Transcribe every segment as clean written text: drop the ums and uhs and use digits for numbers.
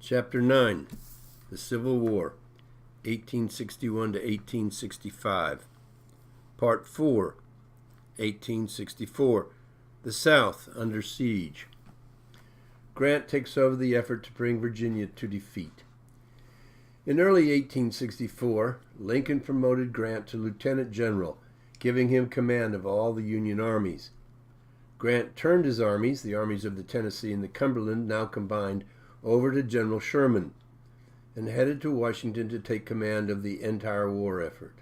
Chapter 9, The Civil War, 1861 to 1865. Part 4, 1864, The South under Siege. Grant takes over the effort to bring Virginia to defeat. In early 1864, Lincoln promoted Grant to lieutenant general, giving him command of all the Union armies. Grant turned his armies, the armies of the Tennessee and the Cumberland now combined, over to General Sherman, and headed to Washington to take command of the entire war effort.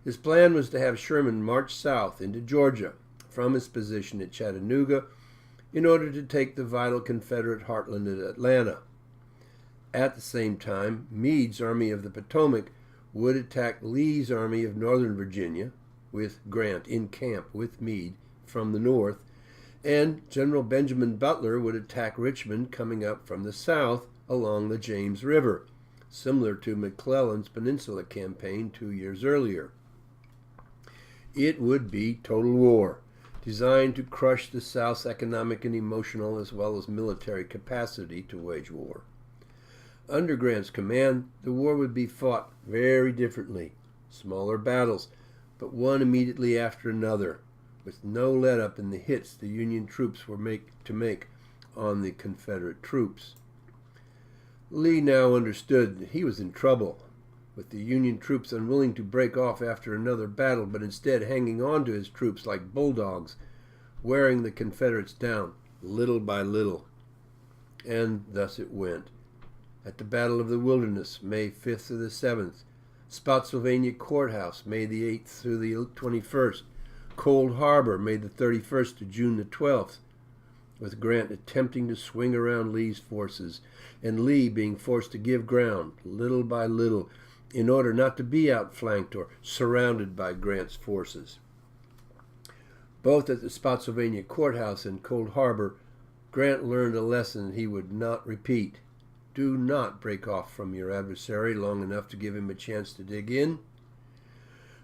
His plan was to have Sherman march south into Georgia from his position at Chattanooga in order to take the vital Confederate heartland at Atlanta. At the same time, Meade's Army of the Potomac would attack Lee's Army of Northern Virginia, with Grant in camp with Meade from the north, and General Benjamin Butler would attack Richmond coming up from the south along the James River, similar to McClellan's Peninsula Campaign 2 years earlier. It would be total war, designed to crush the South's economic and emotional as well as military capacity to wage war. Under Grant's command, the war would be fought very differently, smaller battles, but one immediately after another, with no let-up in the hits the Union troops were to make on the Confederate troops. Lee now understood that he was in trouble, with the Union troops unwilling to break off after another battle, but instead hanging on to his troops like bulldogs, wearing the Confederates down little by little. And thus it went. At the Battle of the Wilderness, May 5th through the 7th, Spotsylvania Courthouse, May the 8th through the 21st, Cold Harbor, May the 31st to June the 12th, with Grant attempting to swing around Lee's forces, and Lee being forced to give ground, little by little, in order not to be outflanked or surrounded by Grant's forces. Both at the Spotsylvania Courthouse and Cold Harbor, Grant learned a lesson he would not repeat. Do not break off from your adversary long enough to give him a chance to dig in.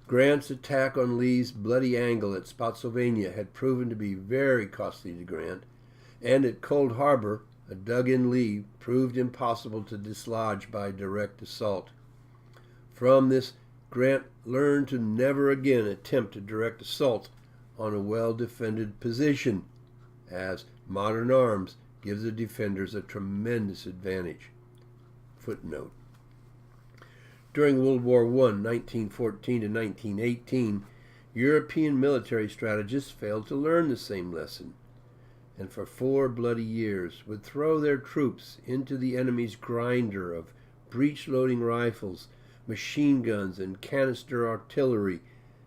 Grant's attack on Lee's bloody angle at Spotsylvania had proven to be very costly to Grant, and at Cold Harbor, a dug-in Lee proved impossible to dislodge by direct assault. From this, Grant learned to never again attempt a direct assault on a well-defended position, as modern arms gives the defenders a tremendous advantage. Footnote. During World War I, 1914 to 1918, European military strategists failed to learn the same lesson, and for 4 bloody years would throw their troops into the enemy's grinder of breech-loading rifles, machine guns, and canister artillery,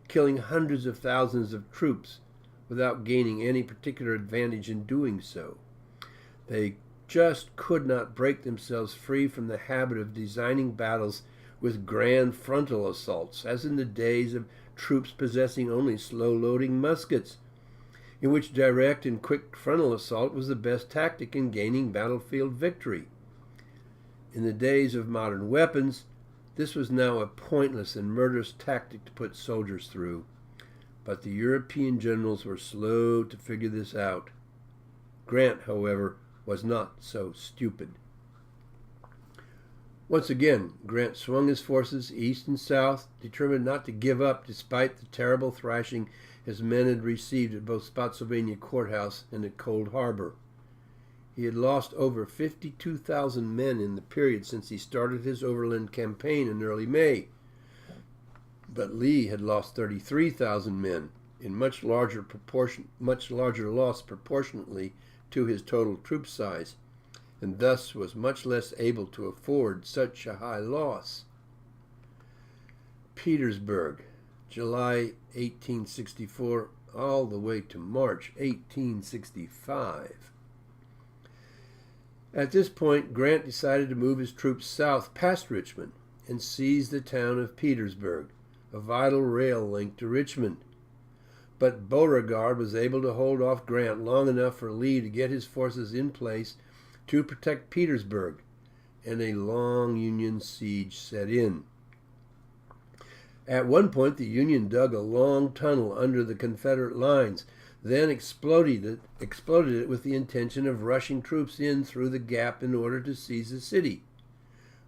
killing hundreds of thousands of troops without gaining any particular advantage in doing so. They just could not break themselves free from the habit of designing battles with grand frontal assaults, as in the days of troops possessing only slow-loading muskets, in which direct and quick frontal assault was the best tactic in gaining battlefield victory. In the days of modern weapons, this was now a pointless and murderous tactic to put soldiers through, but the European generals were slow to figure this out. Grant, however, was not so stupid. Once again, Grant swung his forces east and south, determined not to give up despite the terrible thrashing his men had received at both Spotsylvania Courthouse and at Cold Harbor. He had lost over 52,000 men in the period since he started his overland campaign in early May, but Lee had lost 33,000 men, in much larger loss proportionately to his total troop size, and thus was much less able to afford such a high loss. Petersburg, July 1864, all the way to March 1865. At this point, Grant decided to move his troops south past Richmond and seize the town of Petersburg, a vital rail link to Richmond. But Beauregard was able to hold off Grant long enough for Lee to get his forces in place to protect Petersburg, and a long Union siege set in. At one point, the Union dug a long tunnel under the Confederate lines, then exploded it with the intention of rushing troops in through the gap in order to seize the city.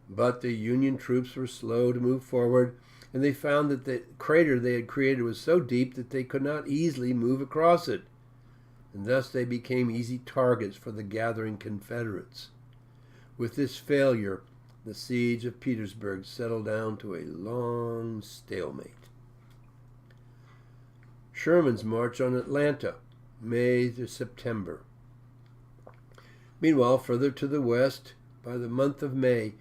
But the Union troops were slow to move forward, and they found that the crater they had created was so deep that they could not easily move across it, and thus they became easy targets for the gathering Confederates. With this failure, the siege of Petersburg settled down to a long stalemate. Sherman's march on Atlanta, May to September. Meanwhile, further to the west, by the month of May,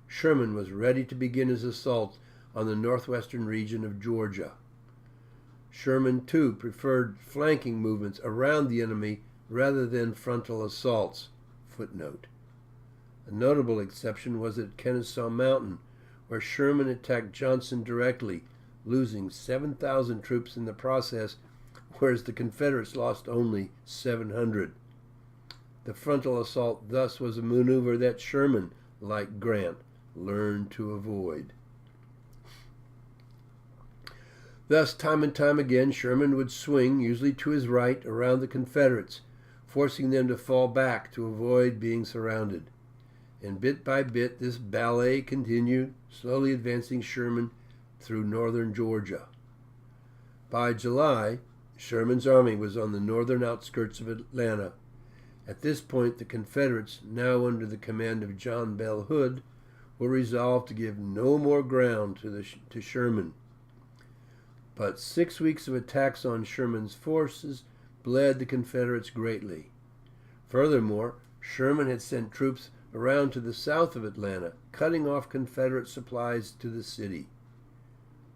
Sherman was ready to begin his assault on the northwestern region of Georgia. Sherman, too, preferred flanking movements around the enemy rather than frontal assaults. Footnote. A notable exception was at Kennesaw Mountain, where Sherman attacked Johnson directly, losing 7,000 troops in the process, whereas the Confederates lost only 700. The frontal assault thus was a maneuver that Sherman, like Grant, learned to avoid. Thus, time and time again, Sherman would swing, usually to his right, around the Confederates, forcing them to fall back to avoid being surrounded. And bit by bit, this ballet continued, slowly advancing Sherman through northern Georgia. By July, Sherman's army was on the northern outskirts of Atlanta. At this point, the Confederates, now under the command of John Bell Hood, were resolved to give no more ground to Sherman. But 6 weeks of attacks on Sherman's forces bled the Confederates greatly. Furthermore, Sherman had sent troops around to the south of Atlanta, cutting off Confederate supplies to the city.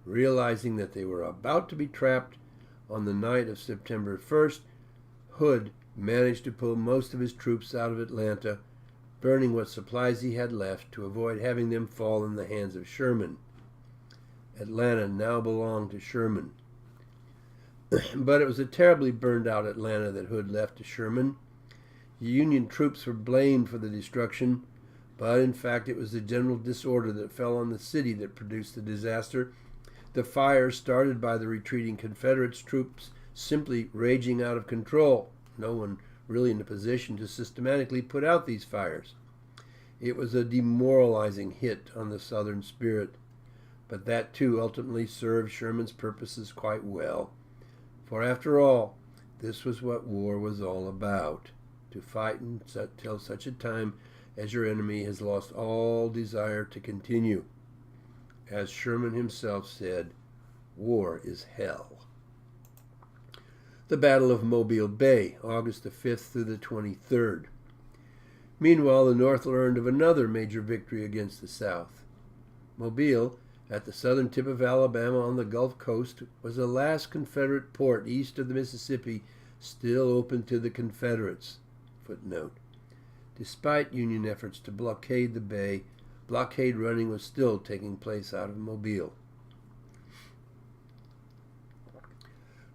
Realizing that they were about to be trapped on the night of September 1st, Hood managed to pull most of his troops out of Atlanta, burning what supplies he had left to avoid having them fall in the hands of Sherman. Atlanta now belonged to Sherman. But it was a terribly burned out Atlanta that Hood left to Sherman. The Union troops were blamed for the destruction, but in fact it was the general disorder that fell on the city that produced the disaster. The fire started by the retreating Confederate troops simply raging out of control, no one really in a position to systematically put out these fires. It was a demoralizing hit on the Southern spirit, but that too ultimately served Sherman's purposes quite well. For after all, this was what war was all about, to fight until such a time as your enemy has lost all desire to continue. As Sherman himself said, war is hell. The Battle of Mobile Bay, August the 5th through the 23rd. Meanwhile, the North learned of another major victory against the South. Mobile, at the southern tip of Alabama on the Gulf Coast, was the last Confederate port east of the Mississippi still open to the Confederates. Footnote. Despite Union efforts to blockade the bay, blockade running was still taking place out of Mobile.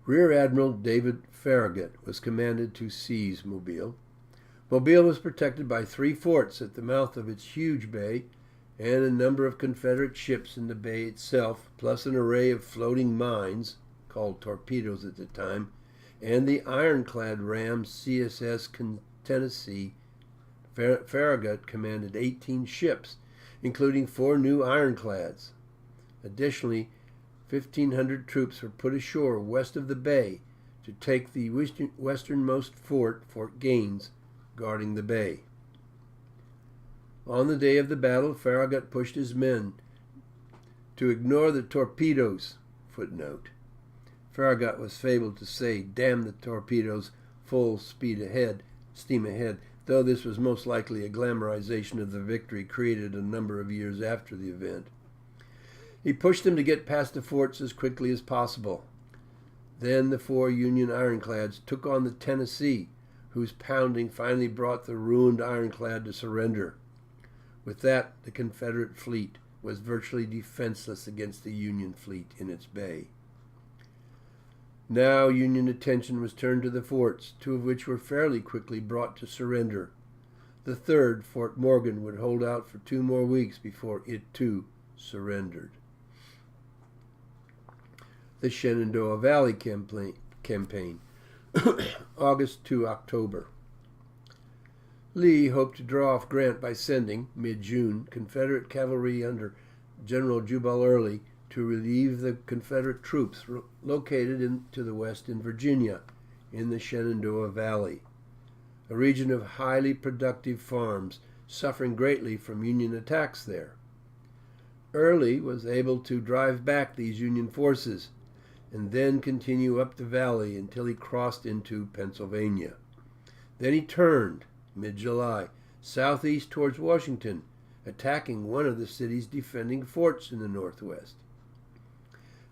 Rear Admiral David Farragut was commanded to seize Mobile. Mobile was protected by 3 forts at the mouth of its huge bay and a number of Confederate ships in the bay itself, plus an array of floating mines, called torpedoes at the time, and the ironclad ram CSS Tennessee. Farragut commanded 18 ships, including 4 new ironclads. Additionally, 1,500 troops were put ashore west of the bay to take the westernmost fort, Fort Gaines, guarding the bay. On the day of the battle, Farragut pushed his men to ignore the torpedoes. Footnote. Farragut was fabled to say, "Damn the torpedoes, full steam ahead," though this was most likely a glamorization of the victory created a number of years after the event. He pushed them to get past the forts as quickly as possible. Then the 4 Union ironclads took on the Tennessee, whose pounding finally brought the ruined ironclad to surrender. With that, the Confederate fleet was virtually defenseless against the Union fleet in its bay. Now Union attention was turned to the forts, 2 of which were fairly quickly brought to surrender. The 3rd, Fort Morgan, would hold out for 2 more weeks before it too surrendered. The Shenandoah Valley campaign. August to October. Lee hoped to draw off Grant by sending, mid-June, Confederate cavalry under General Jubal Early to relieve the Confederate troops located to the west in Virginia, in the Shenandoah Valley, a region of highly productive farms, suffering greatly from Union attacks there. Early was able to drive back these Union forces and then continue up the valley until he crossed into Pennsylvania. Then he turned, mid-July, southeast towards Washington, attacking one of the city's defending forts in the northwest.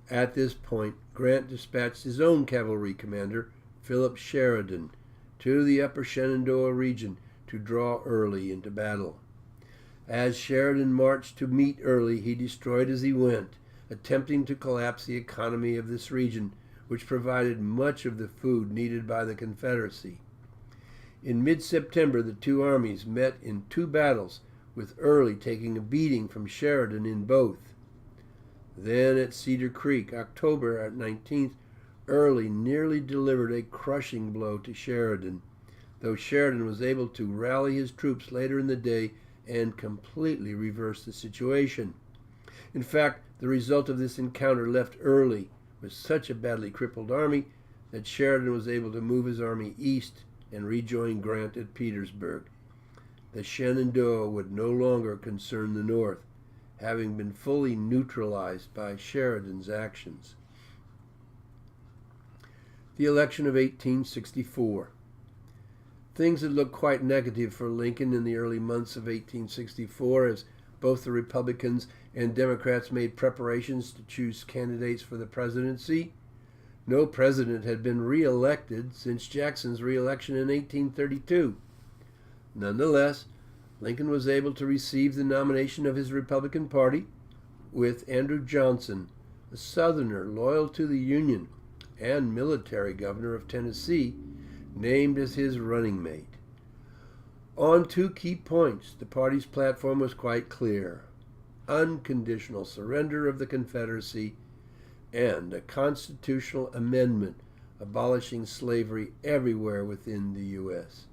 At this point, Grant dispatched his own cavalry commander, Philip Sheridan, to the upper Shenandoah region to draw Early into battle. As Sheridan marched to meet Early, he destroyed as he went, attempting to collapse the economy of this region, which provided much of the food needed by the Confederacy. In mid-September, the two armies met in two battles, with Early taking a beating from Sheridan in both. Then at Cedar Creek, October 19th, Early nearly delivered a crushing blow to Sheridan, though Sheridan was able to rally his troops later in the day and completely reverse the situation. In fact, the result of this encounter left Early with such a badly crippled army that Sheridan was able to move his army east and rejoin Grant at Petersburg. The Shenandoah would no longer concern the North, having been fully neutralized by Sheridan's actions. The election of 1864. Things had looked quite negative for Lincoln in the early months of 1864 as both the Republicans and Democrats made preparations to choose candidates for the presidency. No president had been re-elected since Jackson's re-election in 1832. Nonetheless, Lincoln was able to receive the nomination of his Republican Party, with Andrew Johnson, a Southerner loyal to the Union and military governor of Tennessee, named as his running mate. On two key points, the party's platform was quite clear: unconditional surrender of the Confederacy and a constitutional amendment abolishing slavery everywhere within the U.S.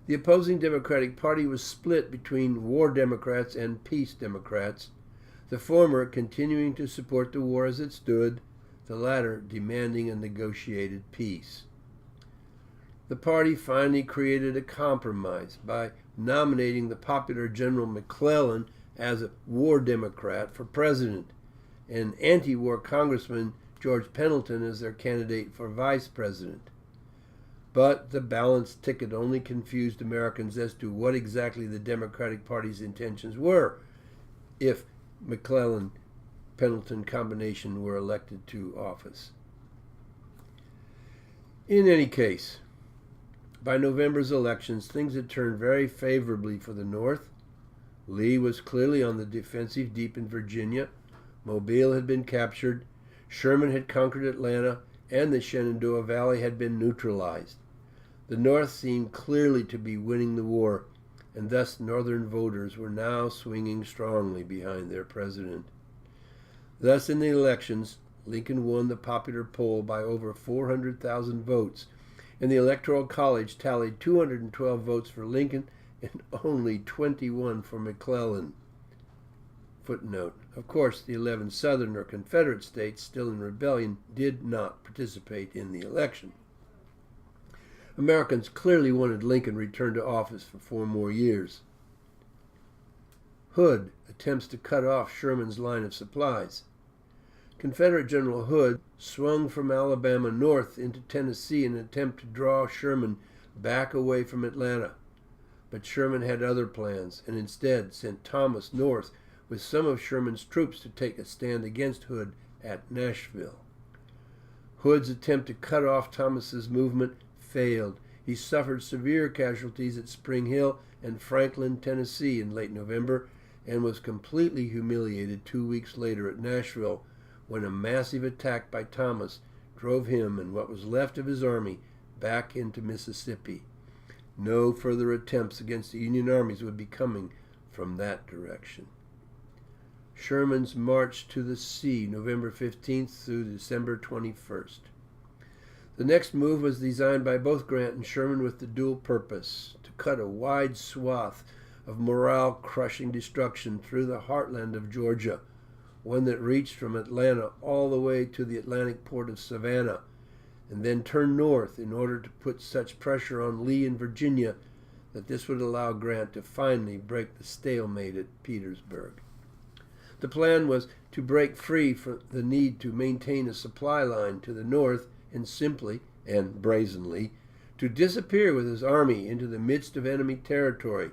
The opposing Democratic Party was split between war Democrats and peace Democrats, the former continuing to support the war as it stood, the latter demanding a negotiated peace. The party finally created a compromise by nominating the popular General McClellan as a war Democrat for president, and anti-war Congressman George Pendleton as their candidate for vice president. But the balanced ticket only confused Americans as to what exactly the Democratic Party's intentions were if McClellan-Pendleton combination were elected to office. In any case, by November's elections, things had turned very favorably for the North. Lee was clearly on the defensive deep in Virginia. Mobile had been captured. Sherman had conquered Atlanta, and the Shenandoah Valley had been neutralized. The North seemed clearly to be winning the war, and thus Northern voters were now swinging strongly behind their president. Thus, in the elections, Lincoln won the popular poll by over 400,000 votes, and the Electoral College tallied 212 votes for Lincoln and only 21 for McClellan. Footnote: of course, the 11 Southern or Confederate states still in rebellion did not participate in the election. Americans clearly wanted Lincoln returned to office for 4 more years. Hood attempts to cut off Sherman's line of supplies. Confederate General Hood swung from Alabama north into Tennessee in an attempt to draw Sherman back away from Atlanta. But Sherman had other plans and instead sent Thomas north with some of Sherman's troops to take a stand against Hood at Nashville. Hood's attempt to cut off Thomas's movement failed. He suffered severe casualties at Spring Hill and Franklin, Tennessee in late November, and was completely humiliated 2 weeks later at Nashville, when a massive attack by Thomas drove him and what was left of his army back into Mississippi. No further attempts against the Union armies would be coming from that direction. Sherman's march to the sea, November 15th through December 21st. The next move was designed by both Grant and Sherman with the dual purpose to cut a wide swath of morale-crushing destruction through the heartland of Georgia, one that reached from Atlanta all the way to the Atlantic port of Savannah, and then turn north in order to put such pressure on Lee and Virginia that this would allow Grant to finally break the stalemate at Petersburg. The plan was to break free from the need to maintain a supply line to the north and simply, and brazenly, to disappear with his army into the midst of enemy territory,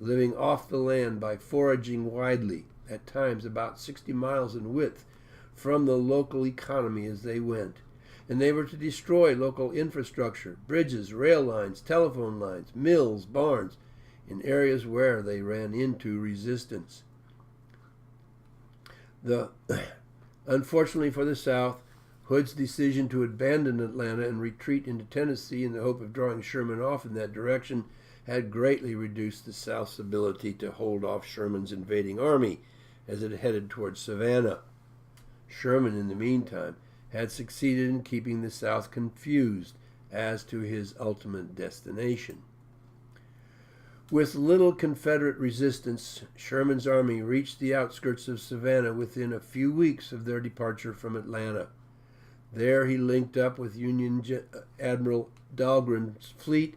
living off the land by foraging widely, at times about 60 miles in width, from the local economy as they went. And they were to destroy local infrastructure, bridges, rail lines, telephone lines, mills, barns, in areas where they ran into resistance. Unfortunately for the South, Hood's decision to abandon Atlanta and retreat into Tennessee in the hope of drawing Sherman off in that direction had greatly reduced the South's ability to hold off Sherman's invading army as it headed towards Savannah. Sherman, in the meantime, had succeeded in keeping the South confused as to his ultimate destination. With little Confederate resistance, Sherman's army reached the outskirts of Savannah within a few weeks of their departure from Atlanta. There he linked up with Union Admiral Dahlgren's fleet,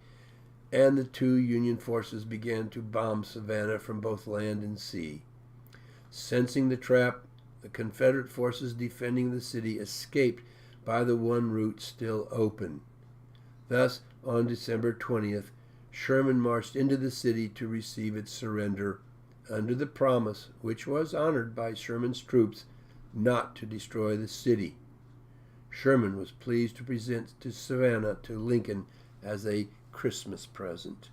and the two Union forces began to bomb Savannah from both land and sea. Sensing the trap, the Confederate forces defending the city escaped by the one route still open. Thus, on December 20th, Sherman marched into the city to receive its surrender, under the promise, which was honored by Sherman's troops, not to destroy the city. Sherman was pleased to present to Savannah to Lincoln as a Christmas present.